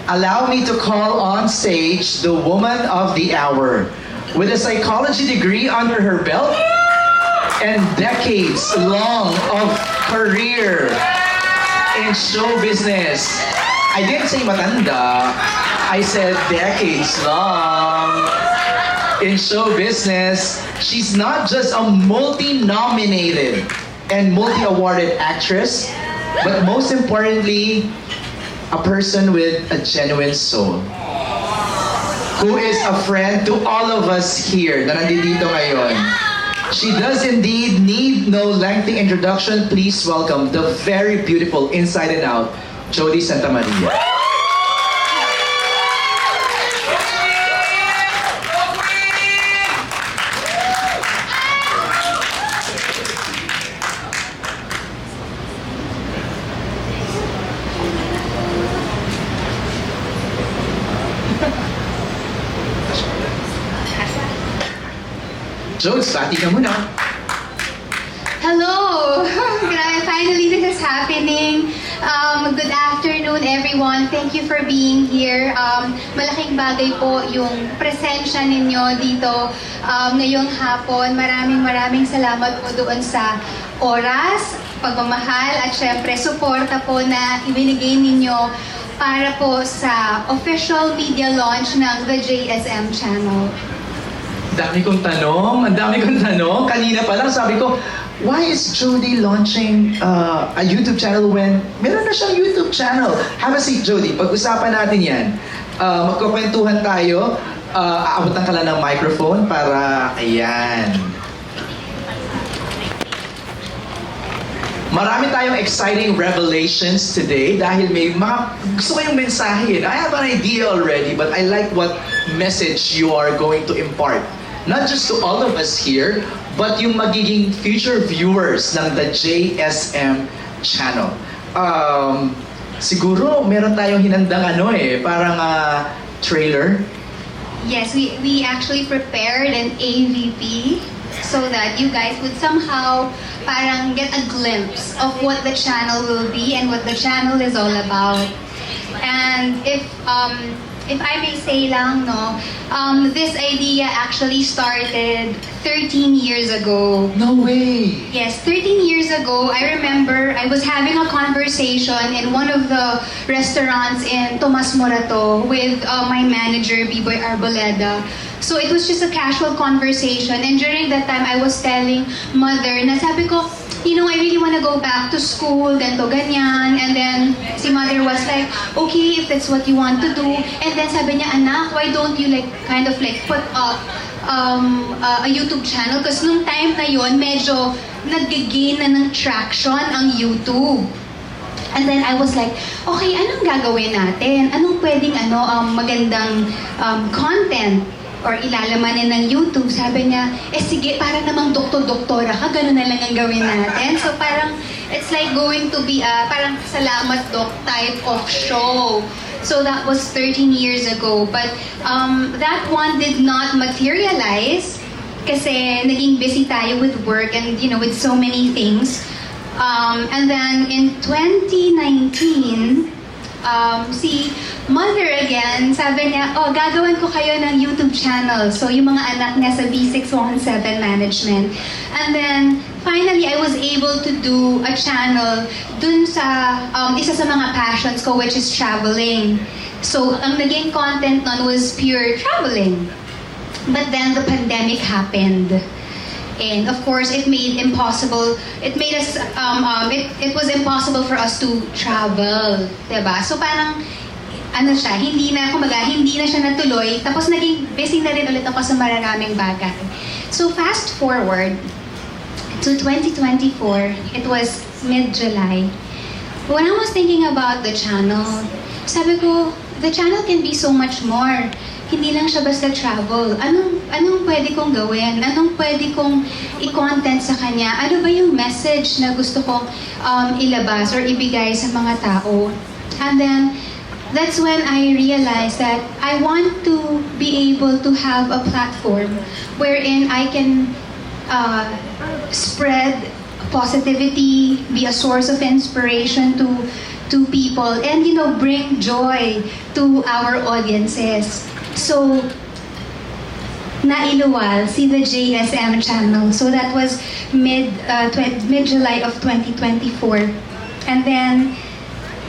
allow me to call on stage the woman of the hour. With a psychology degree under her belt and decades long of career in show business. I didn't say matanda, I said decades long in show business. She's not just a multi-nominated and multi-awarded actress, but most importantly, a person with a genuine soul, who is a friend to all of us here na nandito ngayon. She does indeed need no lengthy introduction. Please welcome the very beautiful inside and out, Jody Santa Maria. Jodes, bati ka muna. Hello! Grabe, finally this is happening. Good afternoon everyone. Thank you for being here. Malaking bagay po yung presensya ninyo dito ngayong hapon. Maraming salamat po doon sa oras, pagmamahal at syempre suporta po na ibinigay ninyo para po sa official media launch ng The JSM Channel. Ang dami kong tanong. Kanina pa lang sabi ko, why is Jody launching a YouTube channel when meron na siyang YouTube channel? Have a seat, Jody. Pag-usapan natin yan. Magkukwentuhan tayo. Aabutan ka lang ng microphone para, ayan. Marami tayong exciting revelations today dahil may mga gusto ko yung mensahe. I have an idea already, but I like what message you are going to impart. Not just to all of us here, but yung magiging future viewers ng the JSM channel. Siguro meron tayong hinandang parang trailer. Yes, we actually prepared an AVP so that you guys would somehow parang get a glimpse of what the channel will be and what the channel is all about. And if I may say lang, this idea actually started 13 years ago. No way! Yes, 13 years ago, I remember I was having a conversation in one of the restaurants in Tomas Morato with my manager, B-Boy Arboleda. So it was just a casual conversation, and during that time, I was telling mother na sabi ko, you know, I really want to go back to school, ganto, ganyan. And then, si mother was like, okay, if that's what you want to do. And then sabi niya, anak, why don't you kind of put up a YouTube channel? Because nung time na yon medyo nag-gain na ng traction ang YouTube. And then I was like, okay, anong gagawin natin? Anong pwedeng magandang content or ilalamanin ng YouTube? Sabi niya, sige, parang namang doktor-doktora ka, gano'n na lang ang gawin natin. So parang, it's like going to be a parang salamat doc type of show. So that was 13 years ago. But that one did not materialize kasi naging busy tayo with work and, you know, with so many things. And then in 2019, si mother again, sabi niya, gagawin ko kayo ng YouTube channel. So, yung mga anak niya sa B617 Management. And then, finally, I was able to do a channel dun sa isa sa mga passions ko, which is traveling. So, ang naging content nun was pure traveling. But then, the pandemic happened. And of course, it made us, it was impossible for us to travel, diba? So parang, hindi na siya natuloy, tapos naging busy na rin ulit ako sa maraming bagay. So fast forward to 2024, it was mid-July. When I was thinking about the channel, sabi ko, the channel can be so much more. Hindi lang siya basta travel. Anong pwede kong gawin? Anong pwede kong i-content sa kanya? Ano ba yung message na gusto kong ilabas or ibigay sa mga tao? And then, that's when I realized that I want to be able to have a platform wherein I can spread positivity, be a source of inspiration to to people and, bring joy to our audiences. So, nailuwal si the JSM channel. So that was mid-July of 2024. And then,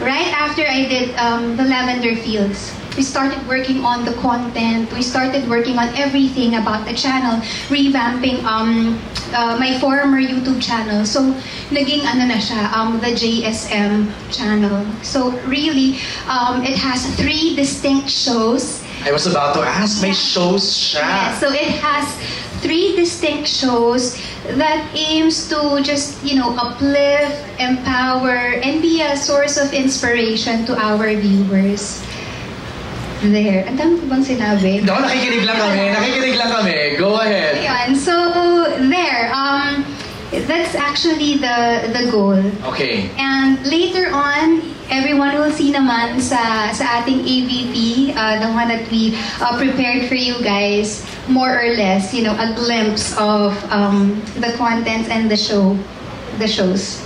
right after I did the Lavender Fields, we started working on the content. We started working on everything about the channel, revamping my former YouTube channel. So, naging na siya, the JSM channel. So, really, it has 3 distinct shows. I was about to ask, may shows siya. Yes, so it has 3 distinct shows that aims to just, uplift, empower, and be a source of inspiration to our viewers. There. Ang dami ko bang sinabi? No, nakikinig lang kami. Go ahead. Ayan, so there. That's actually the goal. Okay. And later on, everyone will see naman sa ating AVP, the one that we prepared for you guys, more or less, a glimpse of the contents and the shows.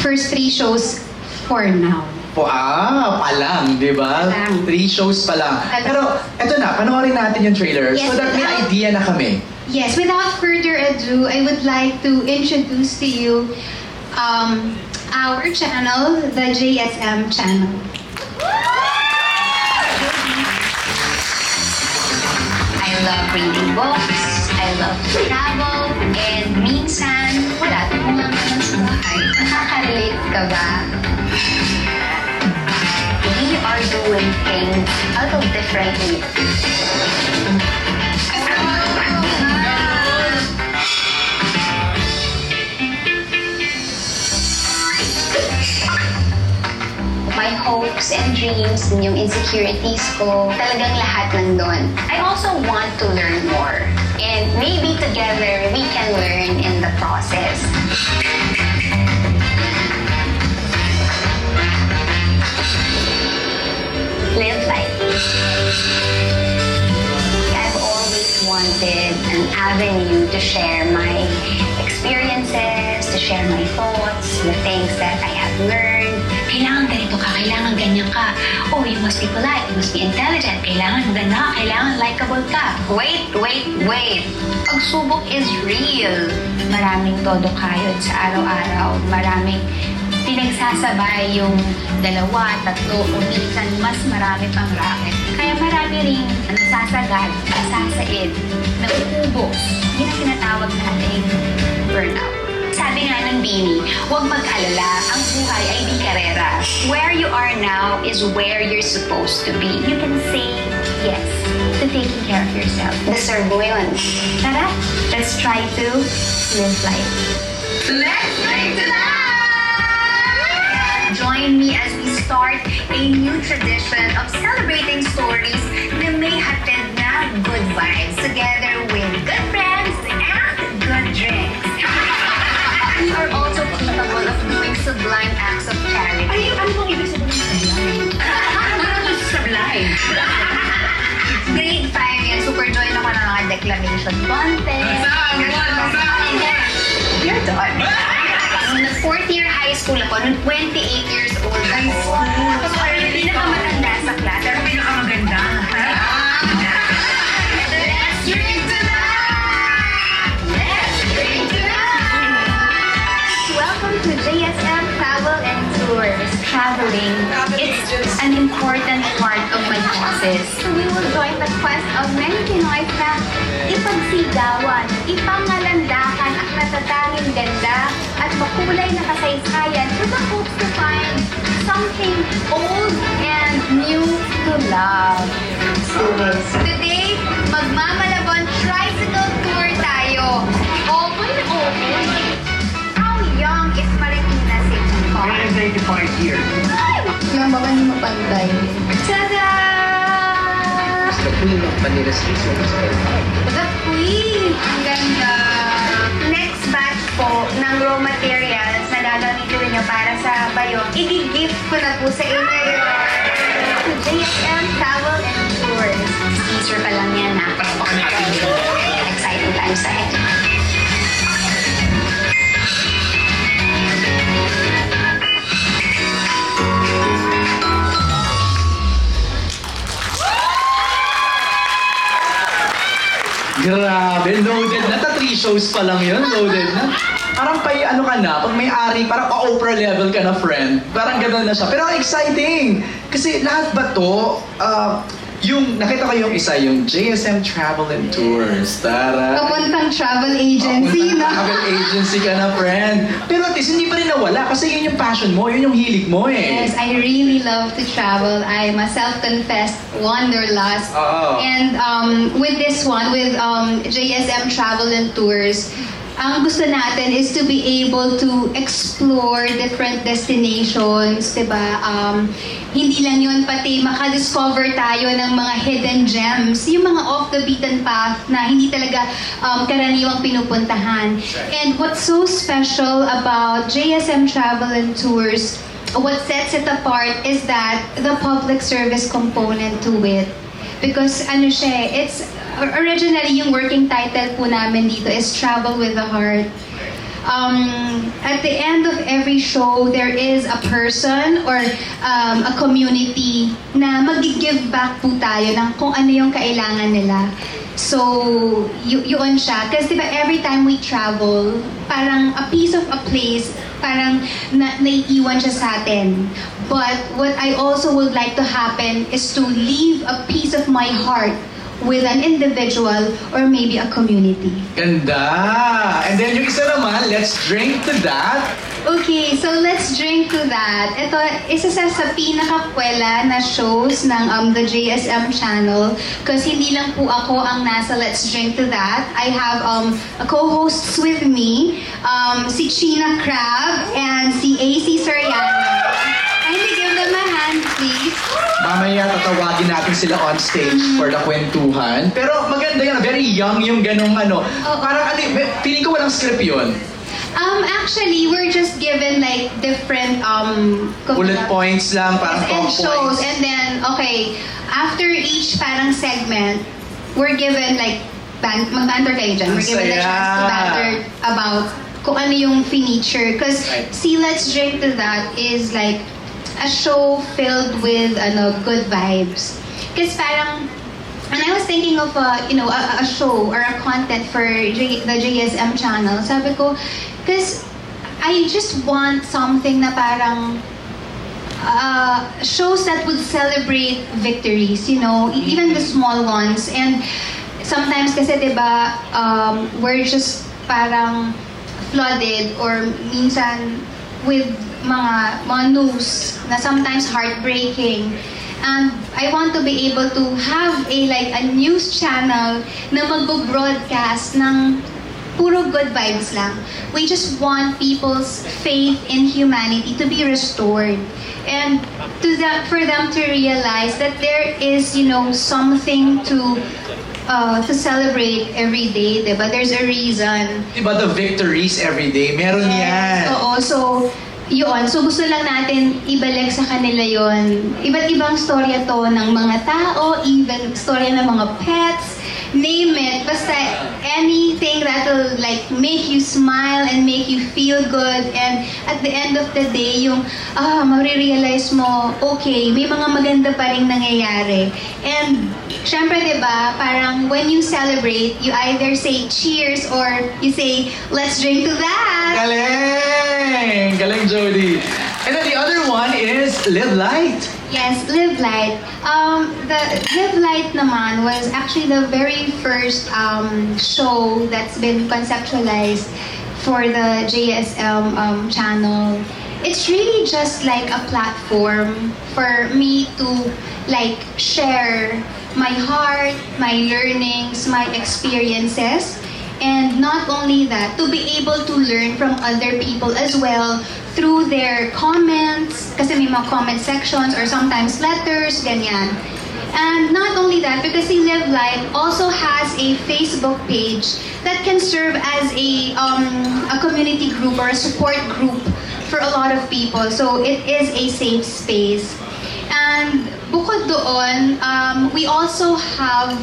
First 3 shows for now. Pa lang, di ba? Palang. 3 shows pa lang. Palang. Pero, eto na, panoorin natin yung trailer Yes, so that may without- idea na kami. Yes, without further ado, I would like to introduce to you our channel, the JSM channel. I love reading books, I love to travel, and minsan, wala akong lang naman sa buhay. Nakaka-relate ka ba? We are doing things a little differently. My hopes and dreams, yung insecurities ko, talagang lahat nandun. I also want to learn more. And maybe together, we can learn in the process. Live life. I've always wanted an avenue to share my experiences, to share my thoughts, the things that I have learned. Kailangan ganito ka, kailangan ganyan ka. Oh, you must be polite, you must be intelligent. Kailangan maganda, kailangan likable ka. Wait. Pagsubok is real. Maraming todo kayod sa araw-araw. Maraming pinagsasabay yung 2, 3, o minsan mas marami pang racket. Kaya marami rin nasasagad, nasasaid, nauubos. Yan ang tinatawag natin burnout. Sabi nga ng Bini, huwag mag-alala, ang buhay ay di karera. Where you are now is where you're supposed to be. You can say yes to taking care of yourself. Deserve mo yun. Tara, let's try to live life. Let's live tonight! Join me as we start a new tradition of celebrating stories na may hatid na good vibes together with good friends and good drinks. We are also capable of doing sublime acts of charity. Ano bang ibig sabihin ng sublime? Ano sublime? Grade 5 yan, super join ako ng mga declamation contest. You're done. Nung 4th year high school ako, nung 28 years old ako. So, parang yung pinakamatanda sa class. Pero pinakamaganda. Let's drink tonight! Let's drink tonight! Welcome to JSM Travel and Tours. Traveling, it's an important part of my process. So we will join the quest of many Pinoys na ipagsigawan, ipangalandakan ang natatanging ganda at makulay na kasaysayan with the hopes to find something old and new to love. So today, magmamalabon tricycle tour tayo. Open na open. How young is Marikina City Park? 185 years. Yung baka hindi mapantay. Tada! The Queen of Manila Streets. The Queen! Ang ganda! Next batch po ng raw materials na gagamitin nyo para sa bayong, i-gift ko na po sa inyo yun. To JSM Travel and Tours. Teaser pa lang yan ha. Exciting times ahead. Grabe, loaded na. 3 shows pa lang yun, loaded na. Parang ano ka na, pag may ari, parang pa-Oprah level ka na, friend. Parang gano'n na siya. Pero ang exciting! Kasi lahat ba to, yung, nakita ko yung isa, yung JSM Travel and Tours. Tara. Papuntang travel agency na. Travel agency ka na, friend. Pero at least, hindi pa rin nawala kasi yun yung passion mo, yun yung hilig mo eh. Yes, I really love to travel. I'm a self-confessed wanderlust. Oo. And with this one, with JSM Travel and Tours, ang gusto natin is to be able to explore different destinations, diba? Hindi lang yun, pati makadiscover tayo ng mga hidden gems, yung mga off the beaten path na hindi talaga karaniwang pinupuntahan. And what's so special about JSM Travel and Tours, what sets it apart is that the public service component to it. Because ano siya, it's originally yung working title po namin dito is Travel with the Heart. At the end of every show, there is a person or a community na mag-give back po tayo ng kung ano yung kailangan nila. So, yun siya. Kasi diba every time we travel, parang a piece of a place, parang naiiwan siya sa atin. But what I also would like to happen is to leave a piece of my heart with an individual or maybe a community. Ganda! And then yung isa naman, let's drink to that. Okay, so let's drink to that. Ito, isa sa pinakakwela na shows ng the JSM channel. Kasi hindi lang po ako ang nasa Let's Drink to That. I have a co-hosts with me, si China Crab and si AC Soriano. Kindly give them a hand, please. Mamaya tatawagin natin sila on stage for the kwentuhan. Pero maganda yun, very young yung ganong ano. Parang ano, feeling ko walang script yun. Actually, we're just given like different Bullet points lang, parang and talk shows, points. and then okay, after each parang segment, we're given like mag-banter kayo dyan. We're given the Saya. chance to banter about kung ano yung feature. Because Right. see, Let's Drink to That is like a show filled with good vibes. Because parang, and I was thinking of a show or a content for the JSM channel. Sabi ko, because I just want something na parang shows that would celebrate victories, even the small ones. And sometimes kasi, diba, we're just parang flooded or minsan with mga news na sometimes heartbreaking. And I want to be able to have a news channel na mag-broadcast ng puro good vibes lang. We just want people's faith in humanity to be restored. And for them to realize that there is, something to celebrate every day, diba? There's a reason. Diba the victories every day? Meron yan. Oo, so yun. So gusto lang natin ibalik sa kanila yon. Iba't ibang storya to ng mga tao, even storya ng mga pets, name it. Basta anything that will like make you smile and make you feel good. And at the end of the day, yung marirealize mo, okay, may mga maganda pa rin nangyayari. And syempre, diba, parang when you celebrate, you either say cheers or you say, let's drink to that. Galing! Galing, Jody. And then the other one is Live Light. Yes, Live Light. The Live Light naman was actually the very first show that's been conceptualized for the JSM channel. It's really just like a platform for me to like share my heart, my learnings, my experiences. And not only that, to be able to learn from other people as well through their comments, kasi may mga comment sections or sometimes letters, ganyan. And not only that, because the Live Light also has a Facebook page that can serve as a community group or a support group for a lot of people. So it is a safe space. And bukod doon, we also have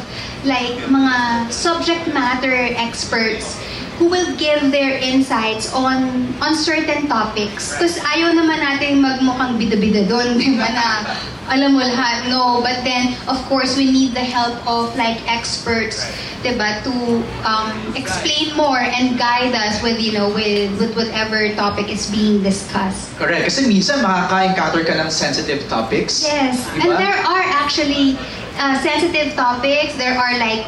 like mga subject matter experts who will give their insights on certain topics. Because ayaw naman natin magmukhang bida-bida doon, di ba, na alam mo lahat. No, but then, of course, we need the help of like experts, diba, to explain more and guide us with, you know, with whatever topic is being discussed. Correct. Kasi minsan makaka-encounter ka ng sensitive topics. Yes, and Diba? there are actually sensitive topics. There are like,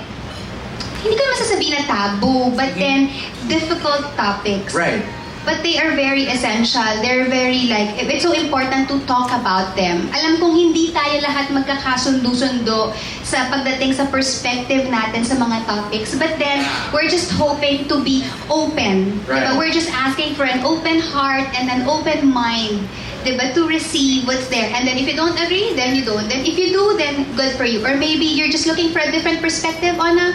hindi ko masasabihin na taboo, but then difficult topics. Right. But they are very essential. They're very like, it's so important to talk about them. Alam kong hindi tayo lahat magkakasundo-sundo sa pagdating sa perspective natin sa mga topics. But then, we're just hoping to be open. Right. Diba? We're just asking for an open heart and an open mind. Diba? To receive what's there. And then if you don't agree, then you don't. Then if you do, then good for you. Or maybe you're just looking for a different perspective on a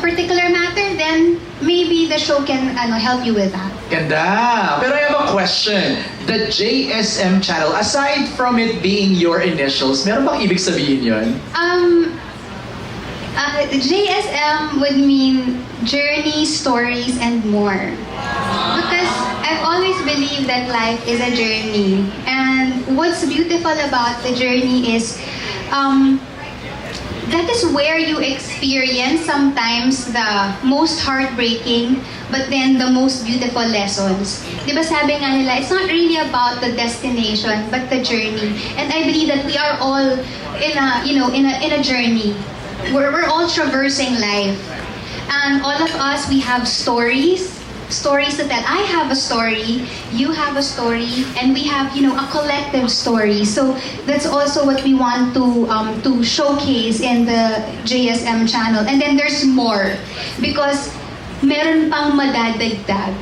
particular matter, then maybe the show can help you with that. Ganda! Pero I have a question. The JSM channel, aside from it being your initials, meron bang ibig sabihin yun? JSM would mean journey, stories, and more. Because I've always believed that life is a journey. And what's beautiful about the journey is that is where you experience sometimes the most heartbreaking but then the most beautiful lessons. Diba sabi nga nila, it's not really about the destination but the journey. And I believe that we are all in a journey. We're all traversing life. And all of us, we have stories to tell. I have a story, you have a story, and we have, a collective story. So that's also what we want to showcase in the JSM channel. And then there's more because meron pang madadagdag.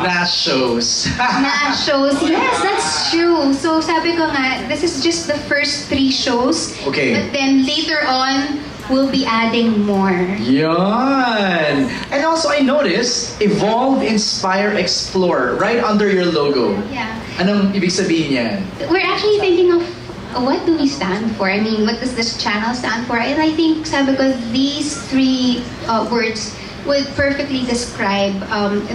Na shows. Na shows. Yes, that's true. So sabi ko nga, this is just the first 3 shows. Okay. But then later on, we'll be adding more. Yon! And also I noticed, Evolve, Inspire, Explore, right under your logo. Yeah. Anong ibig sabihin yan? We're actually thinking of what do we stand for? I mean, what does this channel stand for? And I think sabi ko, these 3 words would perfectly describe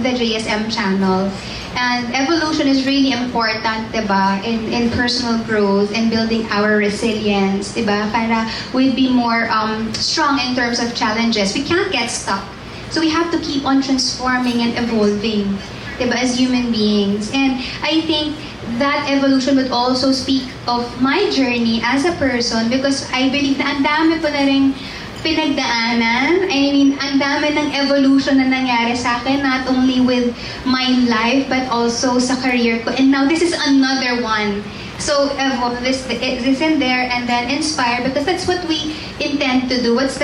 the JSM channel. And evolution is really important, diba? In personal growth and building our resilience, diba? Para we'd be more strong in terms of challenges. We can't get stuck. So we have to keep on transforming and evolving, diba? As human beings. And I think that evolution would also speak of my journey as a person because I believe na ang dami ko na rin pinagdaanan. I mean, ang dami ng evolution na nangyari sa akin, not only with my life, but also sa career ko. And now, this is another one. So, Evolve is in there, and then Inspire, because that's what we intend to do. It's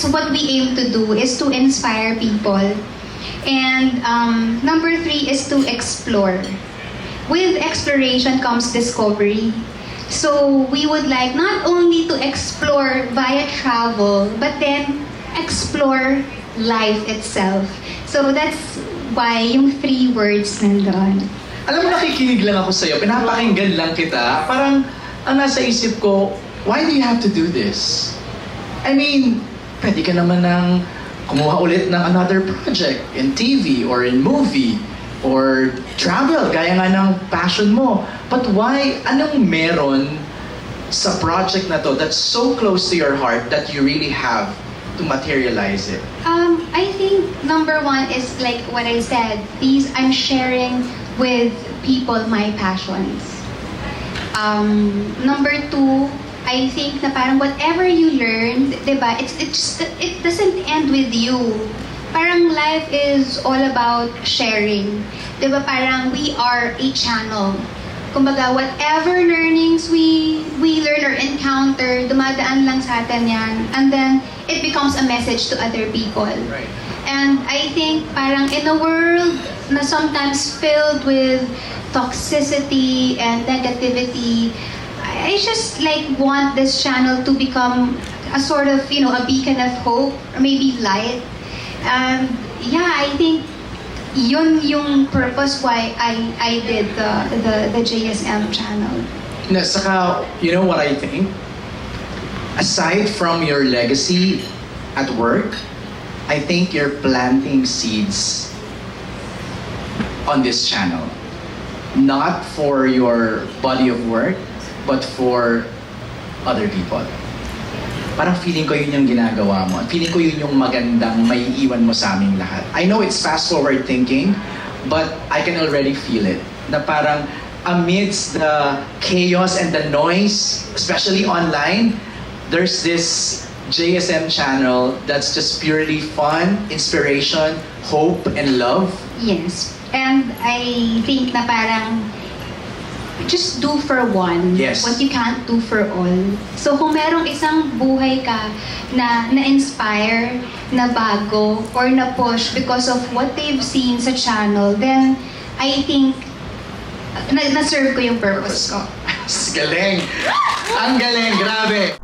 what we aim to do, is to inspire people. And number 3 is to explore. With exploration comes discovery. So we would like not only to explore via travel, but then explore life itself. So that's why yung 3 words nandun. Alam mo, nakikinig lang ako sa'yo, pinapakinggan lang kita. Parang, ang nasa isip ko, why do you have to do this? I mean, pwede ka naman ng kumuha ulit ng another project in TV or in movie or travel, gaya nga ng passion mo. But why, anong meron sa project na to that's so close to your heart that you really have to materialize it? I think number 1 is like what I said. I'm sharing with people my passions. Number 2, I think na parang whatever you learned, diba, it doesn't end with you. Parang life is all about sharing. Diba, parang we are a channel. Kumbaga, whatever learnings we learn or encounter, dumadaan lang sa atin yan. And then, it becomes a message to other people. Right. And I think parang in a world na sometimes filled with toxicity and negativity, I just like want this channel to become a sort of, a beacon of hope or maybe light. Yeah, I think yun yung purpose why I did the JSM channel. Na saka, you know what I think? Aside from your legacy at work, I think you're planting seeds on this channel. not for your body of work, but for other people. Parang feeling ko yun yung ginagawa mo. Feeling ko yun yung magandang may iwan mo sa aming lahat. I know it's fast forward thinking, but I can already feel it. Na parang amidst the chaos and the noise, especially online, there's this JSM channel that's just purely fun, inspiration, hope, and love. Yes. And I think na parang just do for one Yes. what you can't do for all. So kung merong isang buhay ka na na-inspire, na bago, or na-push because of what they've seen sa channel, then I think na-serve ko yung purpose ko. Galing! Ang galing, grabe!